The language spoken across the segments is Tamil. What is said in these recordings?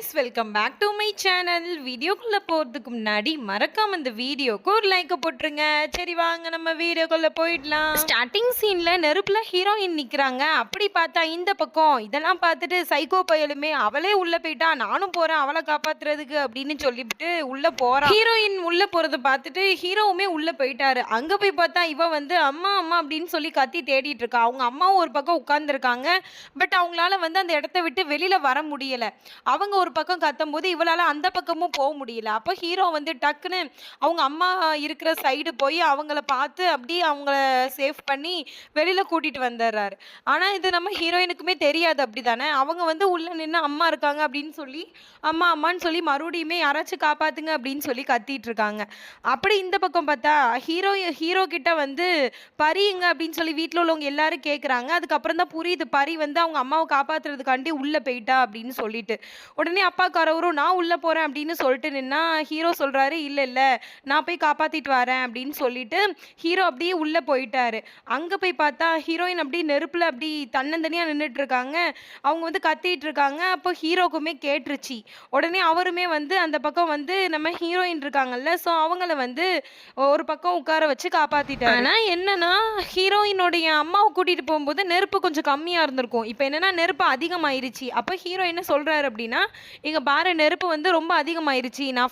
Guys, welcome back to my channel. வீடியோக்குள்ளே போகிறதுக்கு முன்னாடி மறக்காம இந்த வீடியோக்கு ஒரு லைக்கை போட்டுருங்க. சரி வாங்க நம்ம வீடியோக்குள்ளே போயிடலாம். ஸ்டார்டிங் சீனில் நெருப்பில் ஹீரோயின் நிற்கிறாங்க. அப்படி பார்த்தா இந்த பக்கம் இதெல்லாம் பார்த்துட்டு சைக்கோ பயலுமே அவளே உள்ளே போயிட்டா, நானும் போகிறேன் அவளை காப்பாற்றுறதுக்கு அப்படின்னு சொல்லிவிட்டு உள்ளே போகிறான். ஹீரோயின் உள்ளே போகிறத பார்த்துட்டு ஹீரோவுமே உள்ளே போயிட்டாரு. அங்கே போய் பார்த்தா இவ வந்து அம்மா அம்மா அப்படின்னு சொல்லி கத்தி தேடிட்டு இருக்கா. அவங்க அம்மாவும் ஒரு பக்கம் உட்காந்துருக்காங்க. பட் அவங்களால வந்து அந்த இடத்த விட்டு வெளியில் வர முடியலை. அவங்க ஒரு பக்கம் கத்தும்போது இவளால அந்த பக்கமும் போக முடியல. அப்போ ஹீரோ வந்து டக்குன்னு அவங்க அம்மா இருக்கிற சைடு போய் அவங்கள பார்த்து அப்படியே அவங்கள சேவ் பண்ணி வெளியில கூட்டிட்டு வந்துடுறாரு. ஆனா இது நம்ம ஹீரோயினுக்குமே தெரியாது. அப்படிதானே அவங்க வந்து உள்ள நின்று அம்மா இருக்காங்க அப்படின்னு சொல்லி அம்மா அம்மான்னு சொல்லி மறுபடியுமே யாராச்சும் காப்பாத்துங்க அப்படின்னு சொல்லி கத்திட்டு இருக்காங்க. அப்படி இந்த பக்கம் பார்த்தா ஹீரோ கிட்ட வந்து பரிங்க அப்படின்னு சொல்லி வீட்டில் உள்ளவங்க எல்லாரும் கேட்குறாங்க. அதுக்கப்புறம் தான் புரியுது பரி வந்து அவங்க அம்மாவை காப்பாத்துறதுக்காண்டி உள்ள போயிட்டா அப்படின்னு சொல்லிட்டு. உடனே அப்பாக்காரவரும் நான் உள்ள போறேன் அப்படின்னு சொல்லிட்டு நின்னா ஹீரோ சொல்றாரு இல்ல இல்ல நான் போய் காப்பாத்திட்டு வரேன் அப்படின்னு சொல்லிட்டு ஹீரோ அப்படியே உள்ள போயிட்டாரு. அங்க போய் பார்த்தா ஹீரோயின் அப்படியே நெருப்புல அப்படி தன்னந்தனியா நின்றுட்டு இருக்காங்க. அவங்க வந்து கத்திட்டு இருக்காங்க. அப்போ ஹீரோக்குமே கேட்டுருச்சு. உடனே அவருமே வந்து அந்த பக்கம் வந்து நம்ம ஹீரோயின் இருக்காங்கல்ல, ஸோ அவங்கள வந்து ஒரு பக்கம் உட்கார வச்சு காப்பாத்திட்டாரு. ஆனா என்னன்னா ஹீரோயினுடைய அம்மாவை கூட்டிட்டு போகும்போது நெருப்பு கொஞ்சம் கம்மியா இருந்திருக்கும். இப்போ என்னன்னா நெருப்பு அதிகமாயிருச்சு. அப்போ ஹீரோ என்ன சொல்றாரு அப்படின்னா, இங்க பாரு நெருப்பு வந்து ரொம்ப அதிகமாயிருச்சு. நான்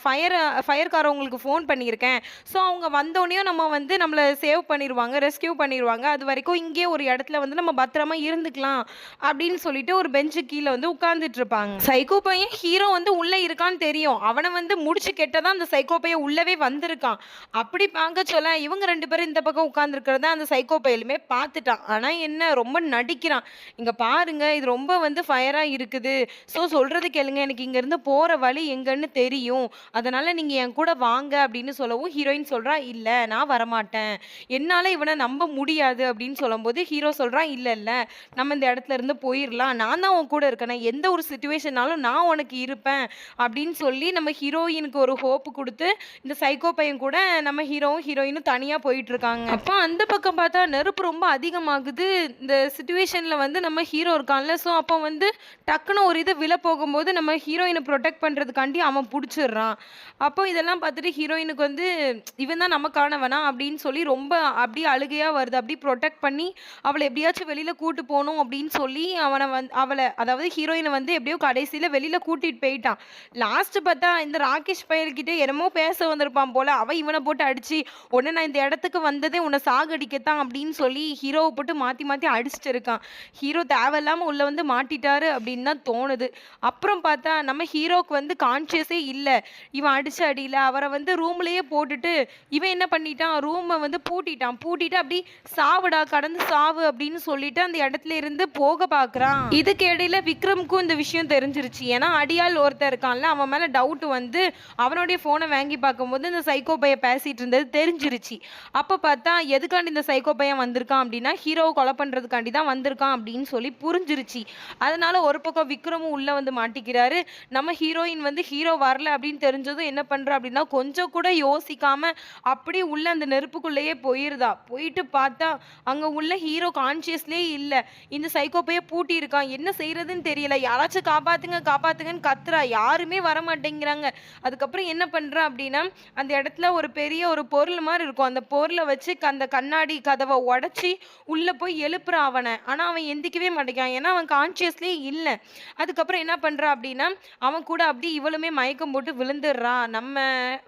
ஃபயர்காரவங்களுக்கு ஃபோன் பண்ணியிருக்கேன். ஸோ அவங்க வந்தோடனே நம்ம வந்து நம்மளை சேவ் பண்ணிடுவாங்க, ரெஸ்கியூ பண்ணிடுவாங்க. அது வரைக்கும் இங்கே ஒரு இடத்துல வந்து நம்ம பத்திரமா இருந்துக்கலாம் அப்படின்னு சொல்லிட்டு ஒரு பெஞ்சு கீழே வந்து உட்கார்ந்துட்டு இருப்பாங்க. சைக்கோ பையன் ஹீரோ வந்து உள்ள இருக்கான்னு தெரியும். அவனை வந்து முடிச்சு கெட்டதான் அந்த சைக்கோ பையன் உள்ளவே வந்திருக்கான். அப்படி பார்க்க சொல்ல இவங்க ரெண்டு பேரும் இந்த பக்கம் உட்கார்ந்துருக்கிறத அந்த சைக்கோ பையலுமே பார்த்துட்டான். ஆனா என்ன ரொம்ப நடிக்கிறான். இங்க பாருங்க இது ரொம்ப வந்து ஃபயரா இருக்குது. ஸோ சொல்றது கேளுங்க, எனக்கு இங்கேருந்து போகிற வழி எங்கன்னு தெரியும், அதனால நீங்கள் என் கூட வாங்க அப்படின்னு சொல்லவும் ஹீரோயின் சொல்கிறா இல்லை நான் வரமாட்டேன், என்னால் இவனை நம்ப முடியாது அப்படின்னு சொல்லும்போது ஹீரோ சொல்கிறான் இல்லை இல்லை நம்ம இந்த இடத்துல இருந்து போயிடலாம், நான் தான் உன் கூட இருக்கேன், எந்த ஒரு சுச்சுவேஷனாலும் நான் உனக்கு இருப்பேன் அப்படின்னு சொல்லி நம்ம ஹீரோயினுக்கு ஒரு ஹோப்பு கொடுத்து இந்த சைக்கோ பையன் கூட நம்ம ஹீரோவும் ஹீரோயினும் தனியாக போயிட்டு இருக்காங்க. அப்போ அந்த பக்கம் பார்த்தா நெருப்பு ரொம்ப அதிகமாகுது. இந்த சுச்சுவேஷனில் வந்து நம்ம ஹீரோ இருக்கான்ல, ஸோ அப்போ வந்து டக்குன்னு ஒரு இது விழ போகும்போது நம்ம ஹீரோயினை ப்ரொடெக்ட் பண்ணுறதுக்காண்டி அவன் பிடிச்சிடுறான். அப்போ இதெல்லாம் பார்த்துட்டு ஹீரோயினுக்கு வந்து இவன் தான் நமக்கானவனா அப்படின்னு சொல்லி ரொம்ப அப்படியே அழுகையாக வருது. அப்படி ப்ரொடெக்ட் பண்ணி அவளை எப்படியாச்சும் வெளியில் கூட்டு போகணும் அப்படின்னு சொல்லி அவளை அதாவது ஹீரோயினை வந்து எப்படியோ கடைசியில் வெளியில் கூட்டிகிட்டு போயிட்டான். லாஸ்ட்டு பார்த்தா இந்த ராகேஷ் பயல்கிட்ட என்னமோ பேச வந்திருப்பான் போல், அவன் இவனை போட்டு அடித்து உடனே நான் இந்த இடத்துக்கு வந்ததே உன்னை சாகடிக்கத்தான் அப்படின்னு சொல்லி ஹீரோவை போட்டு மாற்றி மாற்றி அடிச்சுட்டு இருக்கான். ஹீரோ தேவையில்லாமல் உள்ளே வந்து மாட்டிட்டாரு அப்படின்னு தான் தோணுது. அப்புறம் பார்த்தா நம்ம ஹீரோக்கு வந்து கான்ஷியஸே இல்லை. இவன் அடிச்ச அடியில் அவரை வந்து ரூம்லேயே போட்டுட்டு இவன் என்ன பண்ணிட்டான், ரூமை வந்து பூட்டிட்டு அப்படி சாவுடா கடந்து சாவு அப்படின்னு சொல்லிட்டு அந்த இடத்துல இருந்து போக பார்க்குறான். இதுக்கு இடையில விக்ரமுக்கும் இந்த விஷயம் தெரிஞ்சிருச்சு. ஏன்னா அடியால் ஒருத்தர் இருக்கான்ல, அவன் மேலே டவுட் வந்து அவனுடைய ஃபோனை வாங்கி பார்க்கும்போது இந்த சைக்கோ பையன் பேசிட்டு இருந்தது தெரிஞ்சிருச்சு. அப்போ பார்த்தா எதுக்காண்டி இந்த சைக்கோ பையன் வந்திருக்கான் அப்படின்னா ஹீரோவை கொலை பண்ணுறதுக்காண்டி தான் வந்திருக்கான் அப்படின்னு சொல்லி புரிஞ்சிருச்சு. அதனால ஒரு பக்கம் விக்ரமும் உள்ள வந்து மாட்டிக்கிறாரு. நம்ம ஹீரோயின் வந்து ஹீரோ வரல அப்படின்னு தெரிஞ்சதும் என்ன பண்றா அப்படின்னா கொஞ்சம் கூட யோசிக்காம அப்படியே உள்ள அந்த நெருப்புக்குள்ளேயே போயிருதா. போயிட்டு பார்த்தா அங்க உள்ள ஹீரோ கான்சியஸ்லேயே இல்லை. இந்த சைக்கோப்பைய பூட்டி இருக்கான். என்ன செய்யறதுன்னு தெரியல. யாராச்சும் காப்பாத்துங்க காப்பாத்துங்கன்னு கத்துறா. யாருமே வர மாட்டேங்கிறாங்க. அதுக்கப்புறம் என்ன பண்றா அப்படின்னா அந்த இடத்துல ஒரு பெரிய ஒரு பொருள் மாதிரி இருக்கும். அந்த பொருளை வச்சு அந்த கண்ணாடி கதவை உடைச்சி உள்ள போய் எழுப்புறா அவனை. ஆனா அவன் எந்திக்கவே மாட்டேங்கான். ஏன்னா அவன் கான்சியஸ்லேயே இல்லை. அதுக்கப்புறம் என்ன பண்றா அப்படின்னா அவன் கூட அப்படி இவளுமே மயக்கம் போட்டு விழுந்துடுறான். நம்ம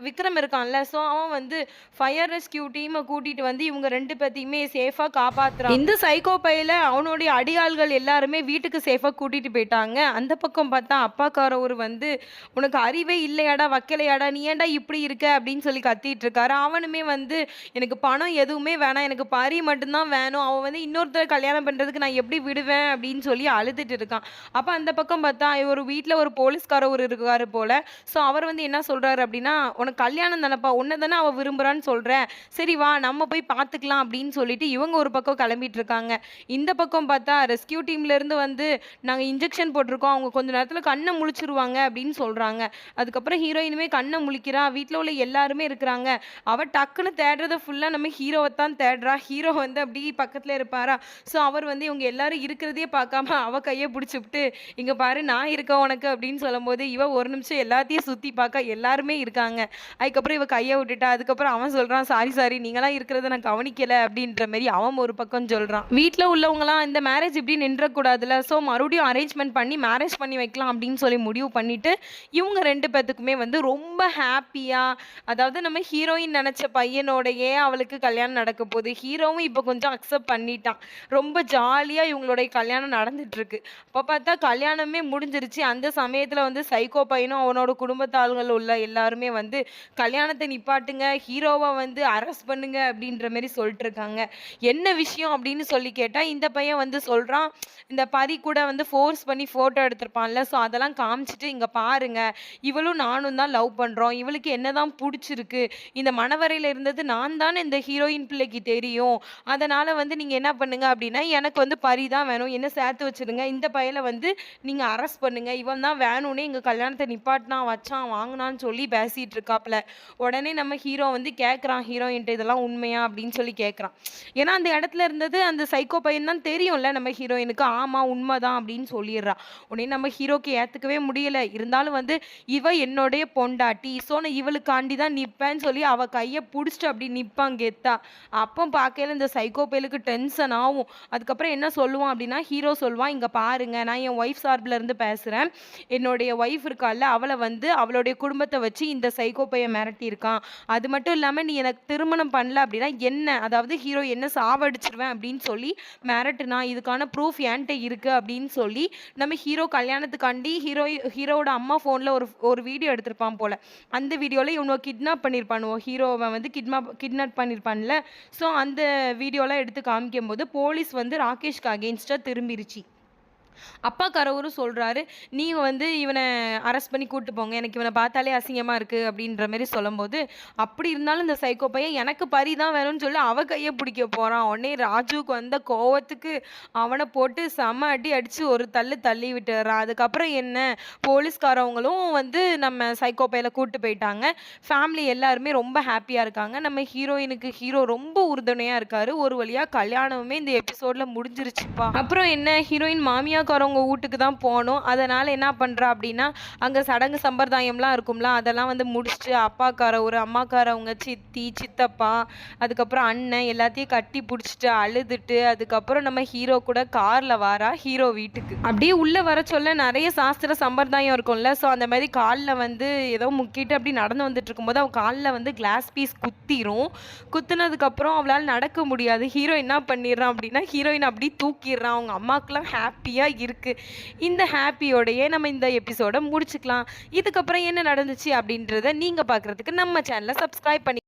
விக்ரம் இருக்கான்ல, ஸோ அவன் வந்து ஃபயர் ரெஸ்கியூ டீமை கூட்டிட்டு வந்து இவங்க ரெண்டு பேத்தையுமே சேஃபாக காப்பாத்துறான். இந்த சைக்கோ பையில அவனுடைய அடியாள்கள் எல்லாருமே வீட்டுக்கு சேஃபாக கூட்டிட்டு போயிட்டாங்க. அந்த பக்கம் பார்த்தா அப்பாக்காரவர் வந்து உனக்கு அறிவே இல்லையாடா வைக்கலையாடா நீ ஏன்டா இப்படி இருக்க அப்படின்னு சொல்லி கத்திட்டு இருக்காரு. அவனுமே வந்து எனக்கு பணம் எதுவுமே வேணாம், எனக்கு பரி மட்டும்தான் வேணும், அவன் வந்து இன்னொருத்தர் கல்யாணம் பண்ணுறதுக்கு நான் எப்படி விடுவேன் அப்படின்னு சொல்லி அழுதுட்டு இருக்கான். அப்போ அந்த பக்கம் பார்த்தா ஒரு வீட்டில் ஒரு போலீஸ்காரர் இருக்காரு போல. ஸோ அவர் வந்து என்ன சொல்றாரு அப்படின்னா உனக்கு கல்யாணம் தானப்பா, உன்னை தானே அவள் விரும்புறான்னு சொல்கிறேன், சரி வா நம்ம போய் பார்த்துக்கலாம் அப்படின்னு சொல்லிட்டு இவங்க ஒரு பக்கம் கிளம்பிட்டு இருக்காங்க. இந்த பக்கம் பார்த்தா ரெஸ்கியூ டீம்ல இருந்து வந்து நாங்கள் இன்ஜெக்ஷன் போட்டிருக்கோம், அவங்க கொஞ்ச நேரத்தில் கண்ணை முழிச்சிருவாங்க அப்படின்னு சொல்றாங்க. அதுக்கப்புறம் ஹீரோயினுமே கண்ணை முழிக்கிறா. வீட்டில் உள்ள எல்லாருமே இருக்கிறாங்க. அவள் டக்குன்னு தேடுறத ஃபுல்லாக நம்ம ஹீரோவை தான் தேடுறா. ஹீரோ வந்து அப்படி பக்கத்தில் இருப்பாரா. ஸோ அவர் வந்து இவங்க எல்லாரும் இருக்கிறதே பார்க்காம அவ கையை பிடிச்சிவிட்டு இங்கே பாரு நான் இருக்கேன் உனக்கு அப்படின்னு சொல்லும்போது, இவ ஒரு நிமிஷம் எல்லாத்தையும் சுத்தி பார்க்க எல்லாருமே இருக்காங்க. அதுக்கப்புறம் இவ கைய விட்டுட்டா. அதுக்கப்புறம் அவன் சொல்றான், "சாரி, சாரி நீங்கலாம் இருக்கிறத நான் கவனிக்கல" அப்படின்ற மாரி அவன் ஒரு பக்கம் சொல்றான். வீட்ல உள்ளவங்கலாம் இந்த மேரேஜ் இப்படி நின்றக்கூடாதுல்ல. ஸோ மறுபடியும் அரேஞ்ச்மென்ட் பண்ணி மேரேஜ் பண்ணி வைக்கலாம் அப்படின்னு சொல்லி முடிவு பண்ணிட்டு, இவங்க 2 பேத்துக்குமே வந்து ரொம்ப ஹேப்பியா, அதாவது நம்ம ஹீரோயின் நெனச்ச பையனோடயே அவளுக்கு கல்யாணம் நடக்க போகுது. ஹீரோவும் இப்ப கொஞ்சம் அக்செப்ட் பண்ணிட்டான். ரொம்ப ஜாலியா இவங்களுடைய கல்யாணம் நடந்துட்டு இருக்கு. அப்ப பார்த்தா கல்யாணமே முடிஞ்சிருச்சு. அந்த சமயத்துல வந்து சைக்கோ பையனும் அவனோட குடும்பத்தாளுகள் உள்ள எல்லாருமே வந்து கல்யாணத்த நிப்பாட்டுங்க, ஹீரோவ வந்து அரெஸ்ட் பண்ணுங்க அப்படின்ற மாரி சொல்லிட்டு இருக்காங்க. என்ன விஷயம் அப்படின்னு சொல்லி கேட்டா, இந்த பையன் வந்து சொல்றான், இந்த பரி கூட வந்து ஃபோர்ஸ் பண்ணி ஃபோட்டோ எடுத்திருப்பான்ல. ஸோ அதெல்லாம் காமிச்சுட்டு, "இங்க பாருங்க, இவளும் நானும் தான் லவ் பண்றோம். இவளுக்கு என்னதான் புடிச்சிருக்கு. இந்த மணவறையில இருந்தது நான் தானே இந்த ஹீரோயின் பிள்ளைக்கு தெரியும். அதனால வந்து நீங்க என்ன பண்ணுங்க அப்படின்னா, எனக்கு வந்து பரி தான் வேணும். என்ன சேர்த்து வச்சுருங்க. இந்த பையல வந்து நீங்க அரெஸ்ட் பண்ணுங்க. இவன் தான் வேணும்னே எங்க கல்யாணத்த நிப்பாட்டினான், வச்சான், வாங்குனான்னு சொல்லி பேசிட்டு இருக்காப்ல." உடனே நம்ம ஹீரோ வந்து கேட்குறான் ஹீரோயின்ட்ட, "இதெல்லாம் உண்மையா?" அப்படின்னு சொல்லி கேட்குறான். ஏன்னா அந்த இடத்துல இருந்தது அந்த சைக்கோ பையன் தான் தெரியும்ல நம்ம ஹீரோயினுக்கு. ஆமா உண்மைதான் அப்படின்னு சொல்லிடுறா. உடனே நம்ம ஹீரோக்கு ஏத்துக்கவே முடியல. இருந்தாலும் வந்து இவ என்னுடைய பொண்டாட்டி. ஸோ நான் இவளுக்காண்டி தான் நிப்பேன்னு சொல்லி அவ கைய புடிச்சுட்டு அப்படி நிப்பான் கெத்தா. அப்போ பார்க்கையில இந்த சைக்கோ பயலுக்கு டென்ஷன் ஆகும். அதுக்கப்புறம் என்ன சொல்லுவான் அப்படின்னா, ஹீரோ சொல்லுவான், "இங்க பாருங்க, நான் என் ஒய்ஃப் சார்புல இருந்து பேசுறேன். என்னுடைய ஒய்ஃப் இருக்கால்ல, அவள வந்து அவளுடைய குடும்பத்த வச்சு இந்த சைக்கோ பையன் மிரட்டியிருக்கான். அது மட்டும் இல்லாம நீ எனக்கு திருமணம் பண்ணல அப்படின்னா என்ன, அதாவது ஹீரோ என்ன சாவடிச்சுருவேன் அப்படின்னு சொல்லி மிரட்டுனான். இதுக்கான ப்ரூஃப் என்ட்ட இருக்கு" அப்படின்னு சொல்லி நம்ம ஹீரோ கல்யாணத்துக்காண்டி ஹீரோவோட அம்மா ஃபோன்ல ஒரு ஒரு வீடியோ எடுத்திருப்பான் போல. அந்த வீடியோல இவனுவ கிட்னாப் பண்ணியிருப்பானுவோ. ஹீரோவ வந்து கிட்னாப் பண்ணியிருப்பான்ல. ஸோ அந்த வீடியோலாம் எடுத்து காமிக்கும்போது போலீஸ் வந்து ராகேஷ்க்கு அகெயின்ஸ்டா திரும்பிருச்சு. அப்பா கரவரும் சொல்றாரு, "நீங்க வந்து இவன அரெஸ்ட் பண்ணி கூட்டு போங்க. எனக்கு இவன பார்த்தாலே அசிங்கமா இருக்கு" அப்படின்ற மாரி சொல்லும்போது, அப்படி இருந்தாலும் இந்த சைக்கோ பையன் எனக்கு பரி தான் வேணும்னு சொல்லி அவ கைய பிடிக்க போறான். உடனே ராஜுவுக்கு வந்த கோவத்துக்கு அவன போட்டு செம அடி அடிச்சு ஒரு தள்ளு தள்ளி விட்டுர்றான். அதுக்கப்புறம் என்ன, போலீஸ்காரவங்களும் வந்து நம்ம சைக்கோ பையல கூட்டு போயிட்டாங்க. ஃபேமிலி எல்லாருமே ரொம்ப ஹேப்பியா இருக்காங்க. நம்ம ஹீரோயினுக்கு ஹீரோ ரொம்ப உறுதுணையா இருக்காரு. ஒரு வழியா கல்யாணமுமே இந்த எபிசோட்ல முடிஞ்சிருச்சுப்பா. அப்புறம் என்ன, ஹீரோயின் மாமியாக்காரவங்க வீட்டுக்கு தான் போணும். அதனால என்ன பண்றா அப்படின்னா, அங்க சடங்கு சம்பிரதாயம்லாம் இருக்கும்ல, அதெல்லாம் வந்து முடிச்சுட்டு அப்பாக்காரவரு, அம்மாக்காரவங்க, சித்தி, சித்தப்பா, அதுக்கப்புறம் அண்ணன் எல்லாத்தையும் கட்டி புடிச்சுட்டு அழுதுட்டு, அதுக்கப்புறம் நம்ம ஹீரோ கூட கார்ல வாரா ஹீரோ வீட்டுக்கு. அப்படியே உள்ள வர சொல்ல நிறைய சாஸ்திர சம்பிரதாயம் இருக்கும்ல. ஸோ அந்த மாதிரி கால்ல வந்து ஏதோ முக்கிட்டு அப்படி நடந்து வந்துட்டு இருக்கும்போது அவ கால்ல வந்து கிளாஸ் பீஸ் குத்திரும். குத்துனதுக்கப்புறம் அவளால நடக்க முடியாது. ஹீரோ என்ன பண்ணிடுறான் அப்படின்னா, ஹீரோயின் அப்படி தூக்கிடுறான். அவங்க அம்மாக்கெல்லாம் ஹேப்பியா இருக்கு. இந்த ஹேப்பியோடயே நம்ம இந்த எபிசோட முடிச்சுக்கலாம். இதுக்கப்புறம் என்ன நடந்துச்சு அப்படின்றத நீங்க பார்க்கறதுக்கு நம்ம சேனலை சப்ஸ்கிரைப் பண்ணி